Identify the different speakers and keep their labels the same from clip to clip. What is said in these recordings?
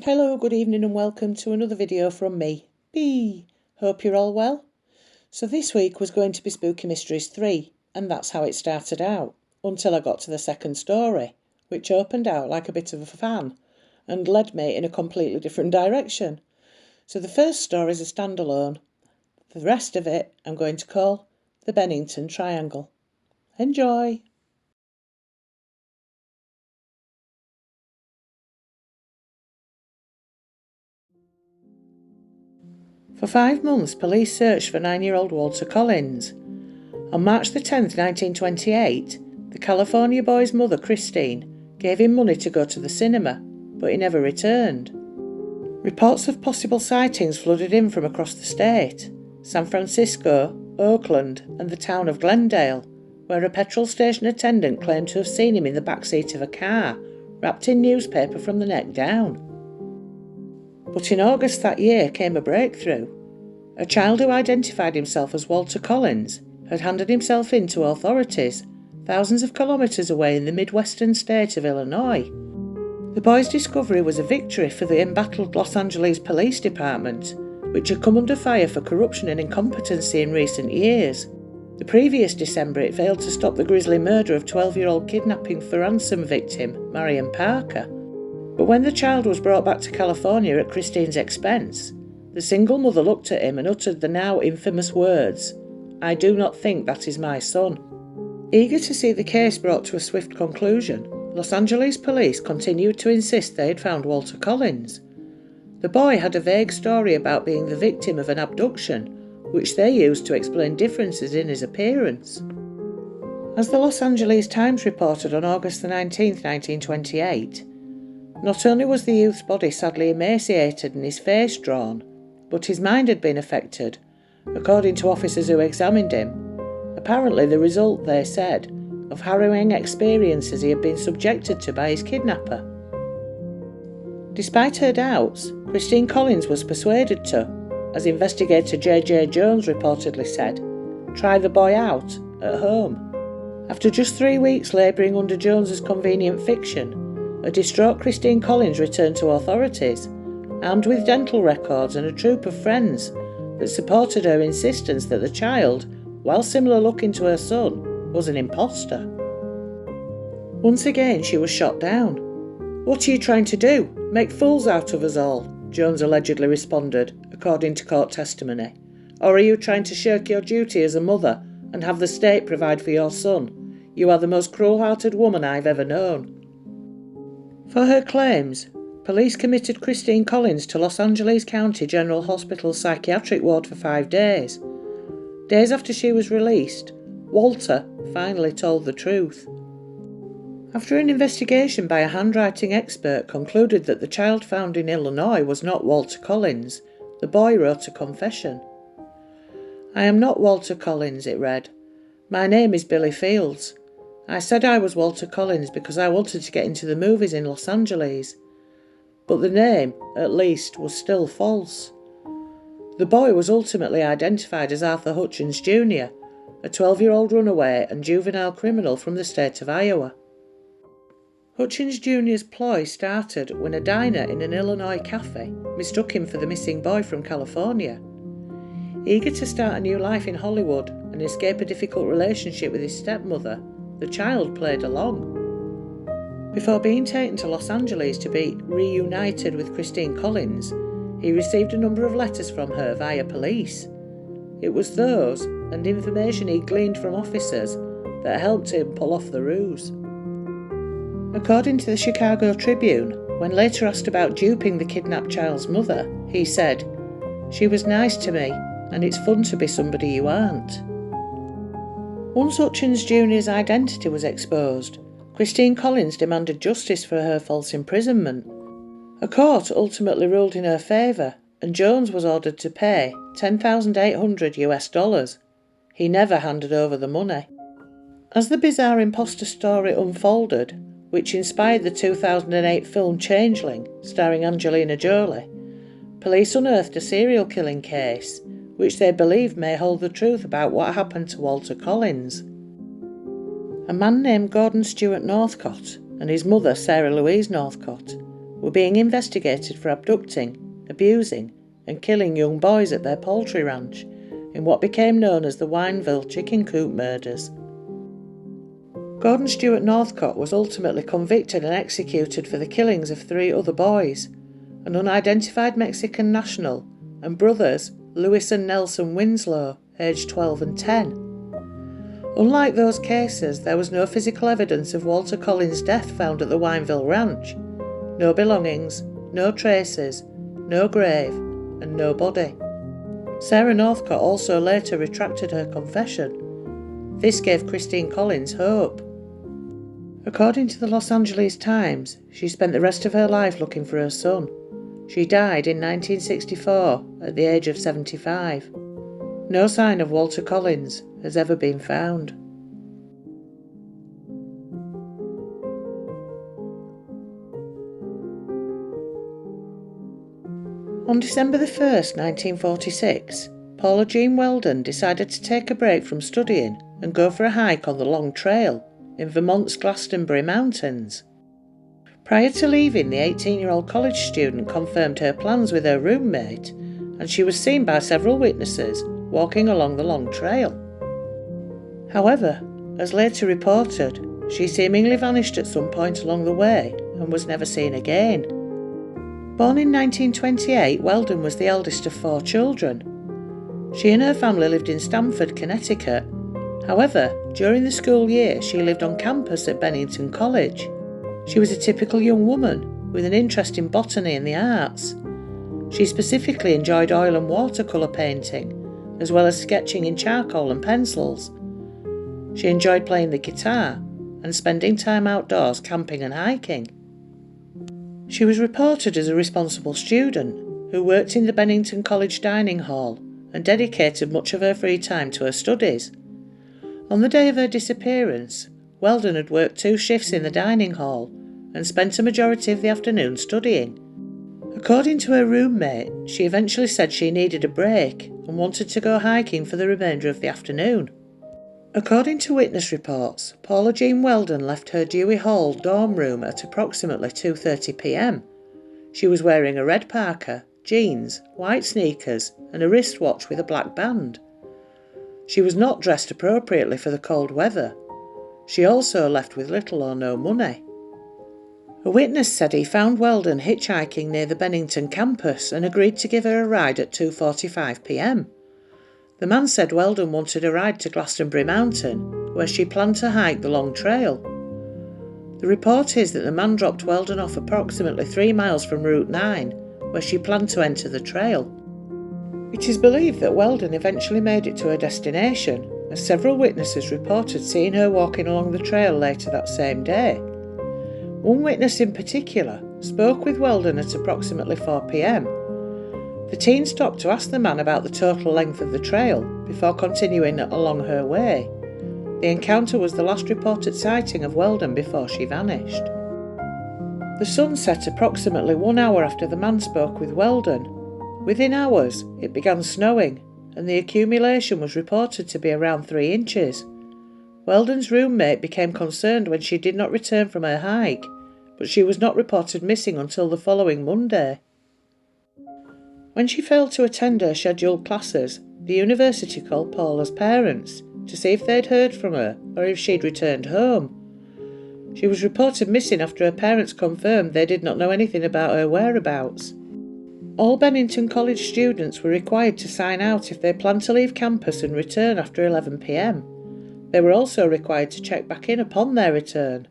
Speaker 1: Hello, good evening and welcome to another video from me, B. Hope you're all well. So this week was going to be Spooky Mysteries 3 and that's how it started out, until I got to the second story, which opened out like a bit of a fan and led me in a completely different direction. So the first story is a standalone. The rest of it I'm going to call the Bennington Triangle. Enjoy! For 5 months, police searched for 9-year-old Walter Collins. On March the 10th, 1928, the California boy's mother, Christine, gave him money to go to the cinema, but he never returned. Reports of possible sightings flooded in from across the state: San Francisco, Oakland, and the town of Glendale, where a petrol station attendant claimed to have seen him in the back seat of a car, wrapped in newspaper from the neck down. But in August that year came a breakthrough. A child who identified himself as Walter Collins had handed himself in to authorities thousands of kilometres away in the midwestern state of Illinois. The boy's discovery was a victory for the embattled Los Angeles Police Department, which had come under fire for corruption and incompetency in recent years. The previous December it failed to stop the grisly murder of 12-year-old kidnapping for ransom victim Marion Parker. But when the child was brought back to California at Christine's expense, the single mother looked at him and uttered the now infamous words, "I do not think that is my son." Eager to see the case brought to a swift conclusion, Los Angeles police continued to insist they had found Walter Collins. The boy had a vague story about being the victim of an abduction, which they used to explain differences in his appearance. As the Los Angeles Times reported on August the 19th, 1928, not only was the youth's body sadly emaciated and his face drawn, but his mind had been affected, according to officers who examined him. Apparently the result, they said, of harrowing experiences he had been subjected to by his kidnapper. Despite her doubts, Christine Collins was persuaded to, as investigator J.J. Jones reportedly said, try the boy out at home. After just 3 weeks labouring under Jones's convenient fiction, a distraught Christine Collins returned to authorities, armed with dental records and a troop of friends that supported her insistence that the child, while similar looking to her son, was an imposter. Once again she was shot down. "What are you trying to do? Make fools out of us all?" Jones allegedly responded, according to court testimony. "Or are you trying to shirk your duty as a mother and have the state provide for your son? You are the most cruel-hearted woman I've ever known." For her claims, police committed Christine Collins to Los Angeles County General Hospital's psychiatric ward for 5 days. Days after she was released, Walter finally told the truth. After an investigation by a handwriting expert concluded that the child found in Illinois was not Walter Collins, the boy wrote a confession. "I am not Walter Collins," it read. "My name is Billy Fields. I said I was Walter Collins because I wanted to get into the movies in Los Angeles. But the name, at least, was still false." The boy was ultimately identified as Arthur Hutchins Jr., a 12-year-old runaway and juvenile criminal from the state of Iowa. Hutchins Jr.'s ploy started when a diner in an Illinois cafe mistook him for the missing boy from California. Eager to start a new life in Hollywood and escape a difficult relationship with his stepmother, the child played along. Before being taken to Los Angeles to be reunited with Christine Collins, he received a number of letters from her via police. It was those, and information he gleaned from officers, that helped him pull off the ruse. According to the Chicago Tribune, when later asked about duping the kidnapped child's mother, he said, "She was nice to me, and it's fun to be somebody you aren't." Once Hutchins Jr.'s identity was exposed, Christine Collins demanded justice for her false imprisonment. A court ultimately ruled in her favour and Jones was ordered to pay $10,800. He never handed over the money. As the bizarre imposter story unfolded, which inspired the 2008 film Changeling, starring Angelina Jolie, police unearthed a serial killing case, which they believe may hold the truth about what happened to Walter Collins. A man named Gordon Stewart Northcott and his mother, Sarah Louise Northcott, were being investigated for abducting, abusing, and killing young boys at their poultry ranch in what became known as the Wineville chicken coop murders. Gordon Stewart Northcott was ultimately convicted and executed for the killings of 3 other boys, an unidentified Mexican national, and brothers Louis and Nelson Winslow, aged 12 and 10. Unlike those cases, there was no physical evidence of Walter Collins' death found at the Wineville ranch. No belongings, no traces, no grave, and no body. Sarah Northcott also later retracted her confession. This gave Christine Collins hope. According to the Los Angeles Times, she spent the rest of her life looking for her son. She died in 1964 at the age of 75. No sign of Walter Collins has ever been found. On December 1st, 1946, Paula Jean Weldon decided to take a break from studying and go for a hike on the Long Trail in Vermont's Glastonbury Mountains. Prior to leaving, the 18-year-old college student confirmed her plans with her roommate, and she was seen by several witnesses walking along the Long Trail. However, as later reported, she seemingly vanished at some point along the way and was never seen again. Born in 1928, Weldon was the eldest of 4 children. She and her family lived in Stamford, Connecticut. However, during the school year, she lived on campus at Bennington College. She was a typical young woman with an interest in botany and the arts. She specifically enjoyed oil and watercolour painting, as well as sketching in charcoal and pencils. She enjoyed playing the guitar and spending time outdoors camping and hiking. She was reported as a responsible student who worked in the Bennington College dining hall and dedicated much of her free time to her studies. On the day of her disappearance, Weldon had worked 2 shifts in the dining hall and spent a majority of the afternoon studying. According to her roommate, she eventually said she needed a break and wanted to go hiking for the remainder of the afternoon. According to witness reports, Paula Jean Weldon left her Dewey Hall dorm room at approximately 2:30 p.m. She was wearing a red parka, jeans, white sneakers, and a wristwatch with a black band. She was not dressed appropriately for the cold weather. She also left with little or no money. A witness said he found Weldon hitchhiking near the Bennington campus and agreed to give her a ride at 2:45 p.m. The man said Weldon wanted a ride to Glastonbury Mountain, where she planned to hike the Long Trail. The report is that the man dropped Weldon off approximately 3 miles from Route 9, where she planned to enter the trail. It is believed that Weldon eventually made it to her destination, as several witnesses reported seeing her walking along the trail later that same day. One witness in particular spoke with Weldon at approximately 4 p.m. The teen stopped to ask the man about the total length of the trail before continuing along her way. The encounter was the last reported sighting of Weldon before she vanished. The sun set approximately 1 hour after the man spoke with Weldon. Within hours, it began snowing, and the accumulation was reported to be around 3 inches. Weldon's roommate became concerned when she did not return from her hike, but she was not reported missing until the following Monday. When she failed to attend her scheduled classes, the university called Paula's parents to see if they'd heard from her or if she'd returned home. She was reported missing after her parents confirmed they did not know anything about her whereabouts. All Bennington College students were required to sign out if they planned to leave campus and return after 11 p.m. They were also required to check back in upon their return.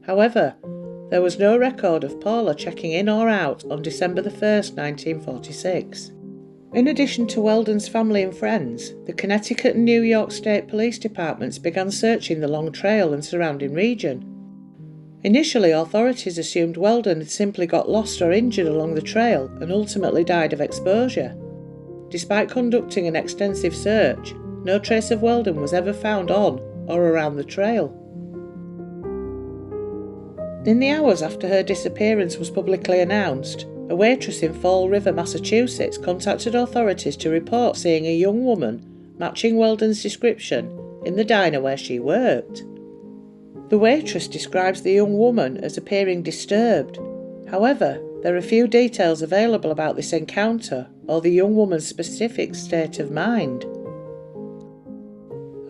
Speaker 1: However, there was no record of Paula checking in or out on December 1st, 1946. In addition to Weldon's family and friends, the Connecticut and New York State Police Departments began searching the Long Trail and surrounding region. Initially, authorities assumed Weldon had simply got lost or injured along the trail and ultimately died of exposure. Despite conducting an extensive search, no trace of Weldon was ever found on or around the trail. In the hours after her disappearance was publicly announced, a waitress in Fall River, Massachusetts contacted authorities to report seeing a young woman matching Weldon's description in the diner where she worked. The waitress describes the young woman as appearing disturbed. However, there are few details available about this encounter or the young woman's specific state of mind.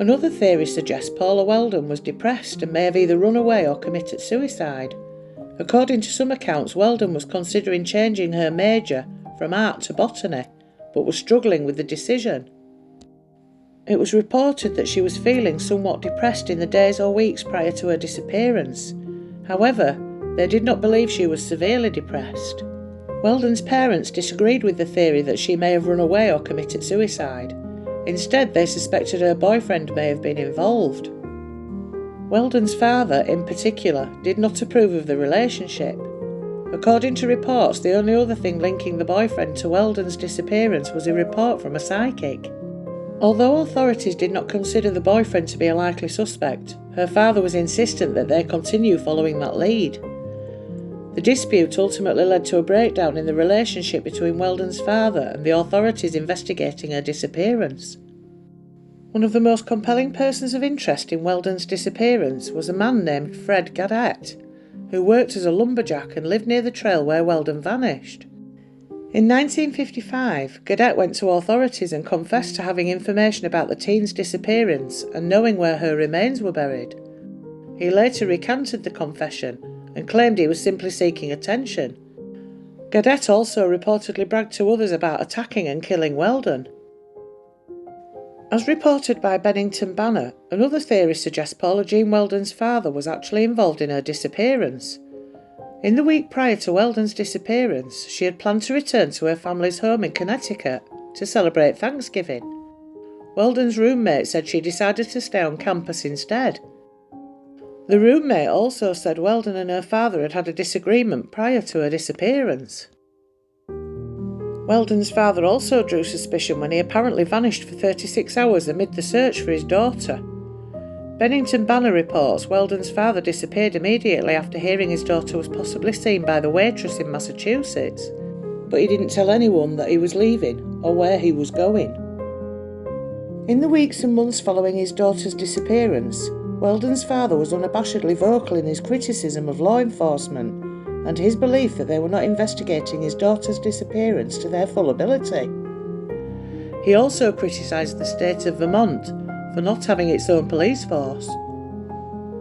Speaker 1: Another theory suggests Paula Weldon was depressed and may have either run away or committed suicide. According to some accounts, Weldon was considering changing her major from art to botany, but was struggling with the decision. It was reported that she was feeling somewhat depressed in the days or weeks prior to her disappearance. However, they did not believe she was severely depressed. Weldon's parents disagreed with the theory that she may have run away or committed suicide. Instead, they suspected her boyfriend may have been involved. Weldon's father, in particular, did not approve of the relationship. According to reports, the only other thing linking the boyfriend to Weldon's disappearance was a report from a psychic. Although authorities did not consider the boyfriend to be a likely suspect, her father was insistent that they continue following that lead. The dispute ultimately led to a breakdown in the relationship between Weldon's father and the authorities investigating her disappearance. One of the most compelling persons of interest in Weldon's disappearance was a man named Fred Gadet, who worked as a lumberjack and lived near the trail where Weldon vanished. In 1955, Gadet went to authorities and confessed to having information about the teen's disappearance and knowing where her remains were buried. He later recanted the confession and claimed he was simply seeking attention. Gadet also reportedly bragged to others about attacking and killing Weldon. As reported by Bennington Banner, another theory suggests Paula Jean Weldon's father was actually involved in her disappearance. In the week prior to Weldon's disappearance, she had planned to return to her family's home in Connecticut to celebrate Thanksgiving. Weldon's roommate said she decided to stay on campus instead. The roommate also said Weldon and her father had had a disagreement prior to her disappearance. Weldon's father also drew suspicion when he apparently vanished for 36 hours amid the search for his daughter. Bennington Banner reports Weldon's father disappeared immediately after hearing his daughter was possibly seen by the waitress in Massachusetts, but he didn't tell anyone that he was leaving or where he was going. In the weeks and months following his daughter's disappearance, Weldon's father was unabashedly vocal in his criticism of law enforcement and his belief that they were not investigating his daughter's disappearance to their full ability. He also criticised the state of Vermont for not having its own police force.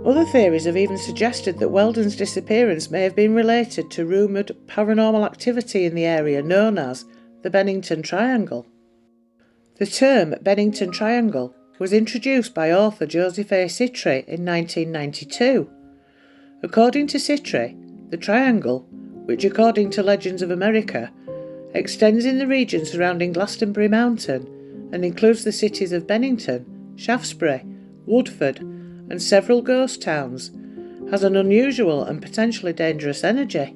Speaker 1: Other theories have even suggested that Weldon's disappearance may have been related to rumoured paranormal activity in the area known as the Bennington Triangle. The term Bennington Triangle was introduced by author Joseph A. Sitri in 1992. According to Sitri, the triangle, which according to Legends of America, extends in the region surrounding Glastonbury Mountain and includes the cities of Bennington, Shaftesbury, Woodford and several ghost towns, has an unusual and potentially dangerous energy.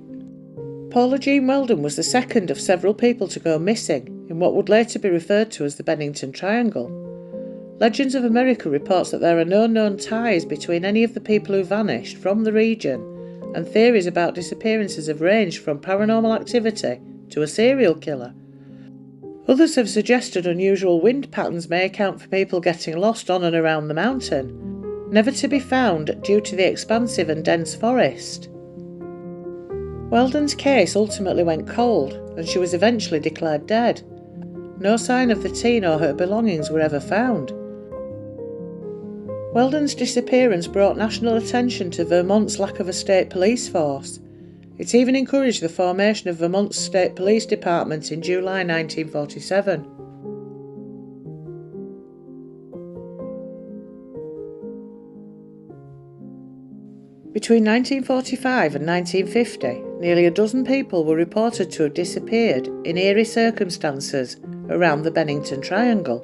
Speaker 1: Paula Jean Weldon was the second of several people to go missing in what would later be referred to as the Bennington Triangle. Legends of America reports that there are no known ties between any of the people who vanished from the region, and theories about disappearances have ranged from paranormal activity to a serial killer. Others have suggested unusual wind patterns may account for people getting lost on and around the mountain, never to be found due to the expansive and dense forest. Weldon's case ultimately went cold, and she was eventually declared dead. No sign of the teen or her belongings were ever found. Weldon's disappearance brought national attention to Vermont's lack of a state police force. It even encouraged the formation of Vermont's State Police Department in July 1947. Between 1945 and 1950, nearly a dozen people were reported to have disappeared in eerie circumstances around the Bennington Triangle.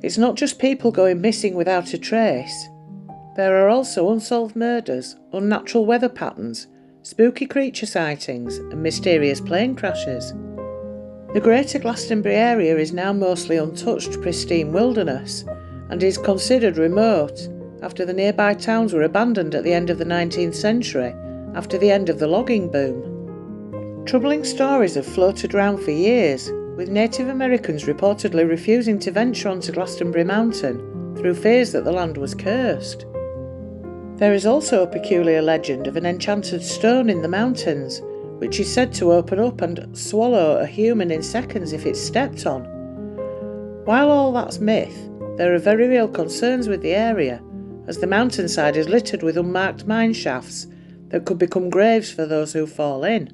Speaker 1: It's not just people going missing without a trace. There are also unsolved murders, unnatural weather patterns, spooky creature sightings and mysterious plane crashes. The Greater Glastonbury area is now mostly untouched, pristine wilderness and is considered remote after the nearby towns were abandoned at the end of the 19th century after the end of the logging boom. Troubling stories have floated around for years, with Native Americans reportedly refusing to venture onto Glastonbury Mountain through fears that the land was cursed. There is also a peculiar legend of an enchanted stone in the mountains, which is said to open up and swallow a human in seconds if it's stepped on. While all that's myth, there are very real concerns with the area, as the mountainside is littered with unmarked mine shafts that could become graves for those who fall in.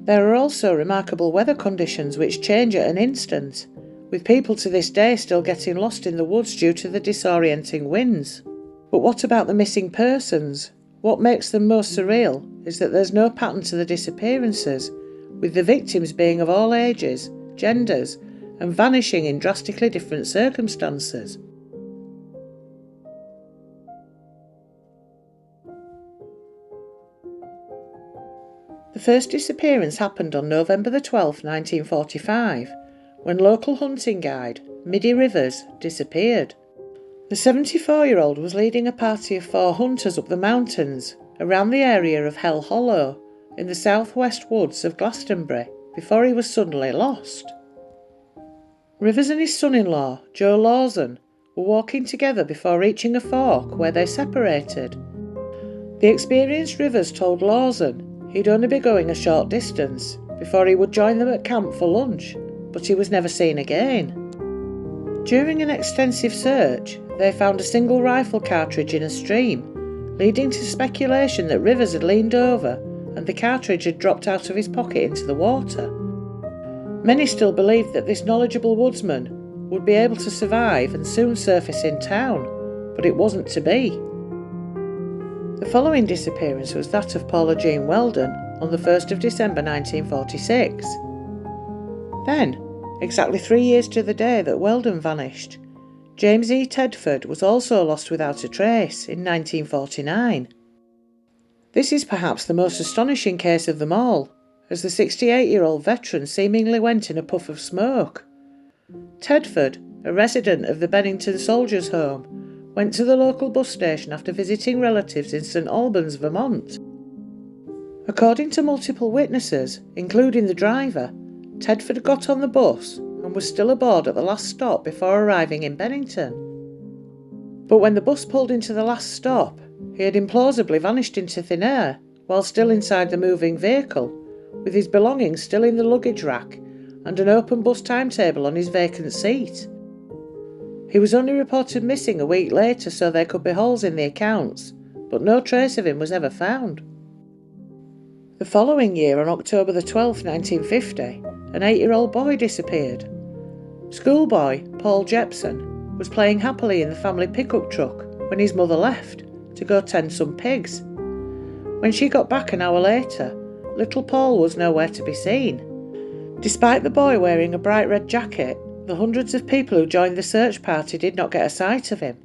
Speaker 1: There are also remarkable weather conditions which change at an instant, with people to this day still getting lost in the woods due to the disorienting winds. But what about the missing persons? What makes them most surreal is that there's no pattern to the disappearances, with the victims being of all ages, genders, and vanishing in drastically different circumstances. The first disappearance happened on November the 12th, 1945, when local hunting guide, Middy Rivers, disappeared. The 74-year-old was leading a party of 4 hunters up the mountains around the area of Hell Hollow in the southwest woods of Glastonbury before he was suddenly lost. Rivers and his son-in-law, Joe Lawson, were walking together before reaching a fork where they separated. The experienced Rivers told Lawson he'd only be going a short distance before he would join them at camp for lunch, but he was never seen again. During an extensive search, they found a single rifle cartridge in a stream, leading to speculation that Rivers had leaned over and the cartridge had dropped out of his pocket into the water. Many still believed that this knowledgeable woodsman would be able to survive and soon surface in town, but it wasn't to be. The following disappearance was that of Paula Jean Weldon on the 1st of December 1946. Then, exactly 3 years to the day that Weldon vanished, James E. Tedford was also lost without a trace in 1949. This is perhaps the most astonishing case of them all, as the 68-year-old veteran seemingly went in a puff of smoke. Tedford, a resident of the Bennington Soldiers' Home, went to the local bus station after visiting relatives in St Albans, Vermont. According to multiple witnesses, including the driver, Tedford got on the bus and was still aboard at the last stop before arriving in Bennington. But when the bus pulled into the last stop, he had implausibly vanished into thin air while still inside the moving vehicle, with his belongings still in the luggage rack and an open bus timetable on his vacant seat. He was only reported missing a week later, so there could be holes in the accounts, but no trace of him was ever found. The following year, on October the 12th, 1950, an 8-year-old boy disappeared. Schoolboy Paul Jepson was playing happily in the family pickup truck when his mother left to go tend some pigs. When she got back an hour later, little Paul was nowhere to be seen. Despite the boy wearing a bright red jacket, the hundreds of people who joined the search party did not get a sight of him.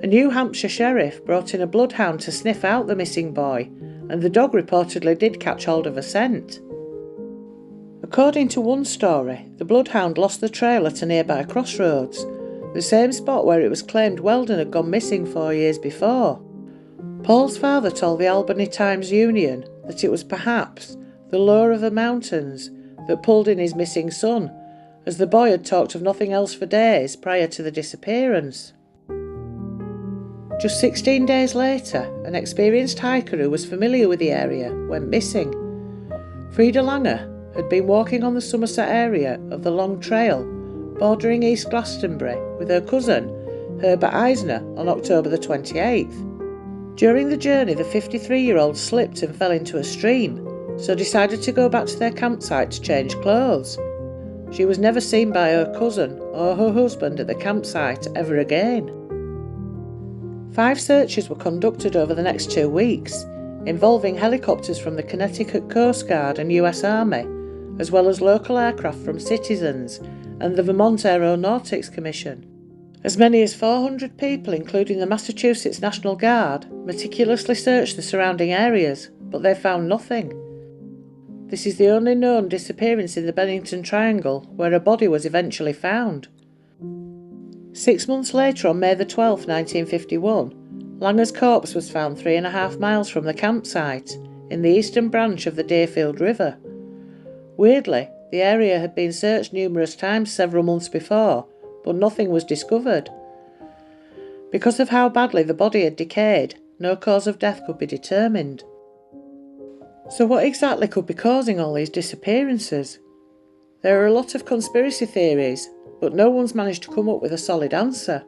Speaker 1: A New Hampshire sheriff brought in a bloodhound to sniff out the missing boy, and the dog reportedly did catch hold of a scent. According to one story, the bloodhound lost the trail at a nearby crossroads, the same spot where it was claimed Weldon had gone missing 4 years before. Paul's father told the Albany Times-Union that it was perhaps the lure of the mountains that pulled in his missing son, as the boy had talked of nothing else for days prior to the disappearance. Just 16 days later, an experienced hiker who was familiar with the area went missing. Frida Langer had been walking on the Somerset area of the Long Trail, bordering East Glastonbury, with her cousin, Herbert Eisner, on October the 28th. During the journey, the 53-year-old slipped and fell into a stream, so decided to go back to their campsite to change clothes. She was never seen by her cousin or her husband at the campsite ever again. 5 searches were conducted over the next 2 weeks, involving helicopters from the Connecticut Coast Guard and US Army, as well as local aircraft from citizens and the Vermont Aeronautics Commission. As many as 400 people, including the Massachusetts National Guard, meticulously searched the surrounding areas, but they found nothing. This is the only known disappearance in the Bennington Triangle where a body was eventually found. 6 months later, on May the 12th, 1951, Langer's corpse was found 3.5 miles from the campsite, in the eastern branch of the Deerfield River. Weirdly, the area had been searched numerous times several months before, but nothing was discovered. Because of how badly the body had decayed, no cause of death could be determined. So what exactly could be causing all these disappearances? There are a lot of conspiracy theories, but no one's managed to come up with a solid answer.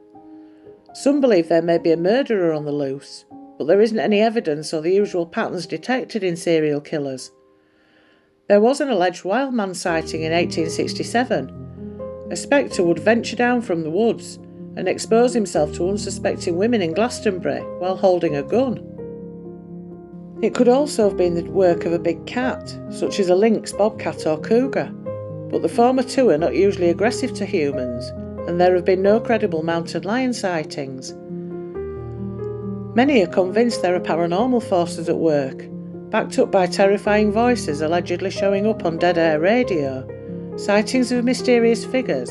Speaker 1: Some believe there may be a murderer on the loose, but there isn't any evidence or the usual patterns detected in serial killers. There was an alleged wild man sighting in 1867. A spectre would venture down from the woods and expose himself to unsuspecting women in Glastonbury while holding a gun. It could also have been the work of a big cat, such as a lynx, bobcat or cougar, but the former two are not usually aggressive to humans, and there have been no credible mountain lion sightings. Many are convinced there are paranormal forces at work, backed up by terrifying voices allegedly showing up on dead-air radio, sightings of mysterious figures,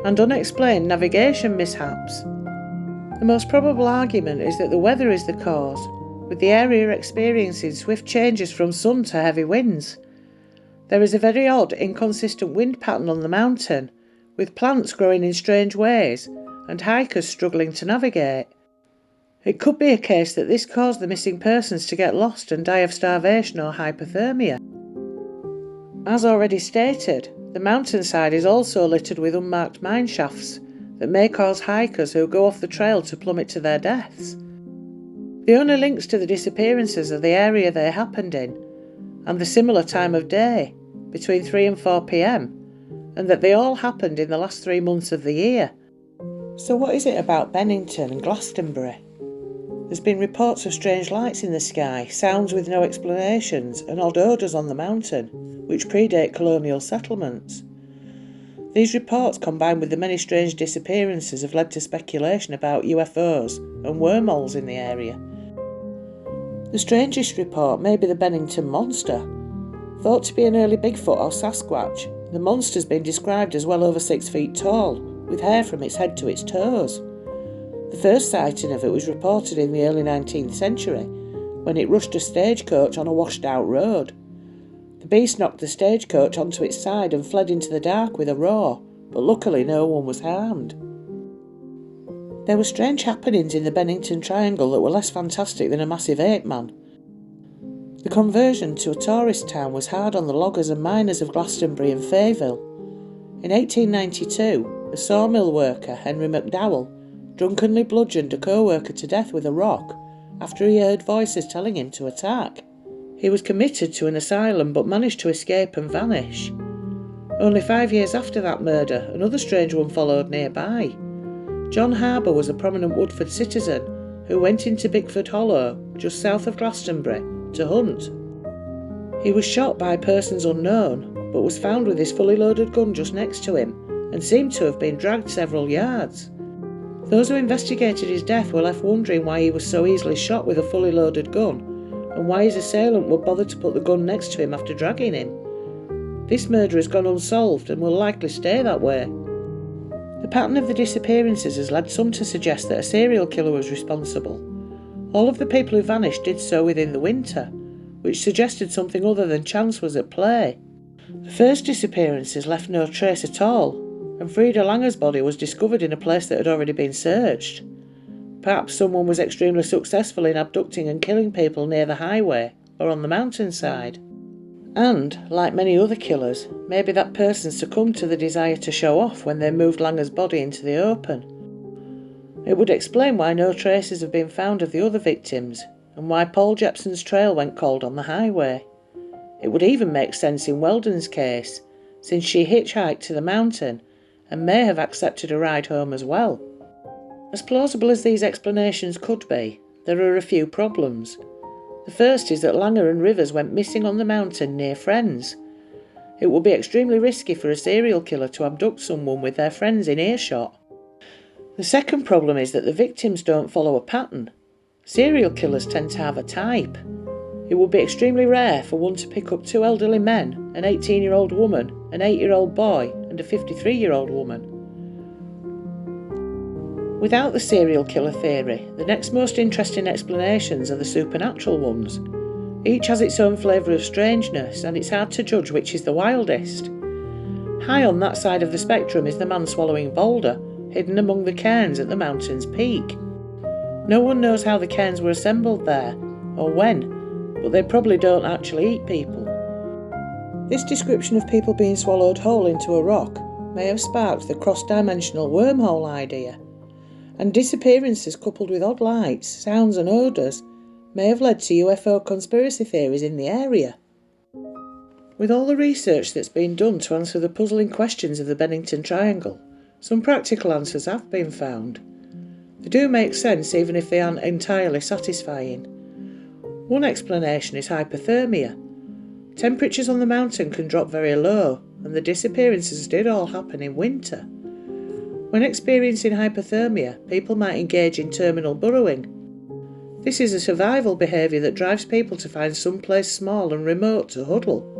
Speaker 1: and unexplained navigation mishaps. The most probable argument is that the weather is the cause, with the area experiencing swift changes from sun to heavy winds. There is a very odd, inconsistent wind pattern on the mountain, with plants growing in strange ways and hikers struggling to navigate. It could be a case that this caused the missing persons to get lost and die of starvation or hypothermia. As already stated, the mountainside is also littered with unmarked mine shafts that may cause hikers who go off the trail to plummet to their deaths. The only links to the disappearances are the area they happened in, and the similar time of day, between 3 and 4 p.m, and that they all happened in the last 3 months of the year. So what is it about Bennington and Glastonbury? There's been reports of strange lights in the sky, sounds with no explanations, and odd odours on the mountain, which predate colonial settlements. These reports, combined with the many strange disappearances, have led to speculation about UFOs and wormholes in the area. The strangest report may be the Bennington Monster. Thought to be an early Bigfoot or Sasquatch, the monster's been described as well over 6 feet tall, with hair from its head to its toes. The first sighting of it was reported in the early 19th century, when it rushed a stagecoach on a washed-out road. The beast knocked the stagecoach onto its side and fled into the dark with a roar, but luckily no one was harmed. There were strange happenings in the Bennington Triangle that were less fantastic than a massive ape man. The conversion to a tourist town was hard on the loggers and miners of Glastonbury and Fayetteville. In 1892, a sawmill worker, Henry McDowell, drunkenly bludgeoned a co-worker to death with a rock after he heard voices telling him to attack. He was committed to an asylum but managed to escape and vanish. Only 5 years after that murder, another strange one followed nearby. John Harbour was a prominent Woodford citizen who went into Bickford Hollow, just south of Glastonbury, to hunt. He was shot by persons unknown, but was found with his fully loaded gun just next to him and seemed to have been dragged several yards. Those who investigated his death were left wondering why he was so easily shot with a fully loaded gun and why his assailant would bother to put the gun next to him after dragging him. This murder has gone unsolved and will likely stay that way. The pattern of the disappearances has led some to suggest that a serial killer was responsible. All of the people who vanished did so within the winter, which suggested something other than chance was at play. The first disappearances left no trace at all, and Frida Langer's body was discovered in a place that had already been searched. Perhaps someone was extremely successful in abducting and killing people near the highway or on the mountainside. And, like many other killers, maybe that person succumbed to the desire to show off when they moved Langer's body into the open. It would explain why no traces have been found of the other victims, and why Paul Jepson's trail went cold on the highway. It would even make sense in Weldon's case, since she hitchhiked to the mountain and may have accepted a ride home as well. As plausible as these explanations could be, there are a few problems. The first is that Langer and Rivers went missing on the mountain near friends. It would be extremely risky for a serial killer to abduct someone with their friends in earshot. The second problem is that the victims don't follow a pattern. Serial killers tend to have a type. It would be extremely rare for one to pick up 2 elderly men, an 18-year-old woman, an 8-year-old boy, and a 53-year-old woman. Without the serial killer theory, the next most interesting explanations are the supernatural ones. Each has its own flavour of strangeness, and it's hard to judge which is the wildest. High on that side of the spectrum is the man-swallowing boulder, hidden among the cairns at the mountain's peak. No one knows how the cairns were assembled there, or when, but they probably don't actually eat people. This description of people being swallowed whole into a rock may have sparked the cross-dimensional wormhole idea, and disappearances coupled with odd lights, sounds and odours may have led to UFO conspiracy theories in the area. With all the research that's been done to answer the puzzling questions of the Bennington Triangle, some practical answers have been found. They do make sense even if they aren't entirely satisfying. One explanation is hypothermia. Temperatures on the mountain can drop very low, and the disappearances did all happen in winter. When experiencing hypothermia, people might engage in terminal burrowing. This is a survival behaviour that drives people to find some place small and remote to huddle.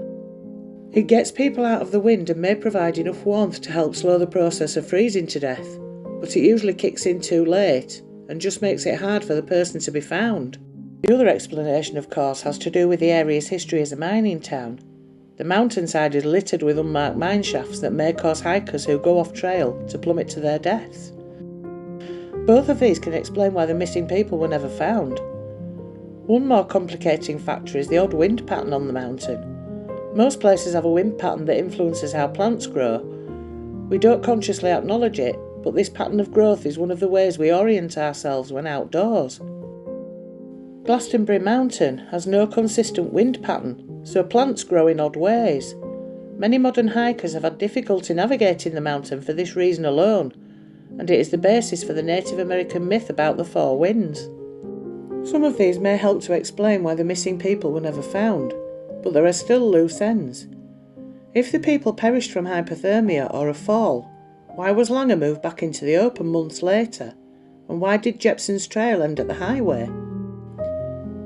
Speaker 1: It gets people out of the wind and may provide enough warmth to help slow the process of freezing to death, but it usually kicks in too late and just makes it hard for the person to be found. The other explanation, of course, has to do with the area's history as a mining town. The mountainside is littered with unmarked mine shafts that may cause hikers who go off trail to plummet to their deaths. Both of these can explain why the missing people were never found. One more complicating factor is the odd wind pattern on the mountain. Most places have a wind pattern that influences how plants grow. We don't consciously acknowledge it, but this pattern of growth is one of the ways we orient ourselves when outdoors. Glastonbury Mountain has no consistent wind pattern, so plants grow in odd ways. Many modern hikers have had difficulty navigating the mountain for this reason alone, and it is the basis for the Native American myth about the 4 winds. Some of these may help to explain why the missing people were never found, but there are still loose ends. If the people perished from hypothermia or a fall, why was Langer moved back into the open months later, and why did Jepson's trail end at the highway?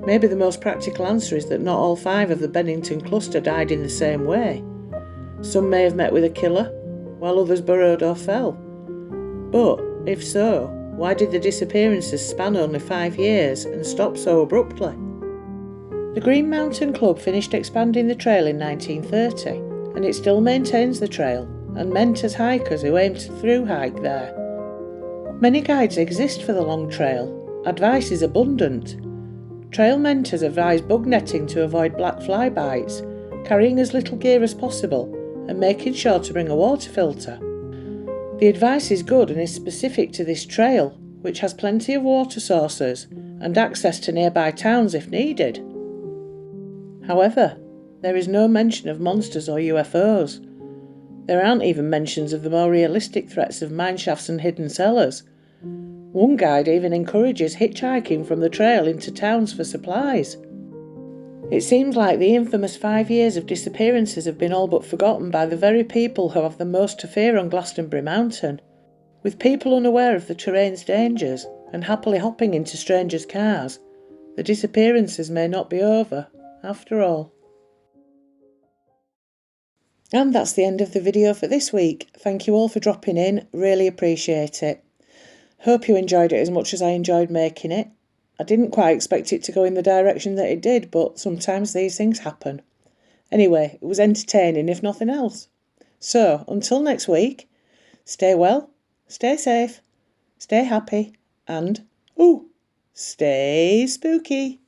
Speaker 1: Maybe the most practical answer is that not all 5 of the Bennington cluster died in the same way. Some may have met with a killer, while others burrowed or fell. But, if so, why did the disappearances span only 5 years and stop so abruptly? The Green Mountain Club finished expanding the trail in 1930, and it still maintains the trail and mentors hikers who aim to thru-hike there. Many guides exist for the long trail. Advice is abundant. Trail mentors advise bug netting to avoid black fly bites, carrying as little gear as possible, and making sure to bring a water filter. The advice is good and is specific to this trail, which has plenty of water sources and access to nearby towns if needed. However, there is no mention of monsters or UFOs. There aren't even mentions of the more realistic threats of mineshafts and hidden cellars. One guide even encourages hitchhiking from the trail into towns for supplies. It seems like the infamous 5 years of disappearances have been all but forgotten by the very people who have the most to fear on Glastonbury Mountain. With people unaware of the terrain's dangers and happily hopping into strangers' cars, the disappearances may not be over, after all. And that's the end of the video for this week. Thank you all for dropping in, really appreciate it. Hope you enjoyed it as much as I enjoyed making it. I didn't quite expect it to go in the direction that it did, but sometimes these things happen. Anyway, it was entertaining if nothing else. So, until next week, stay well, stay safe, stay happy, and, stay spooky.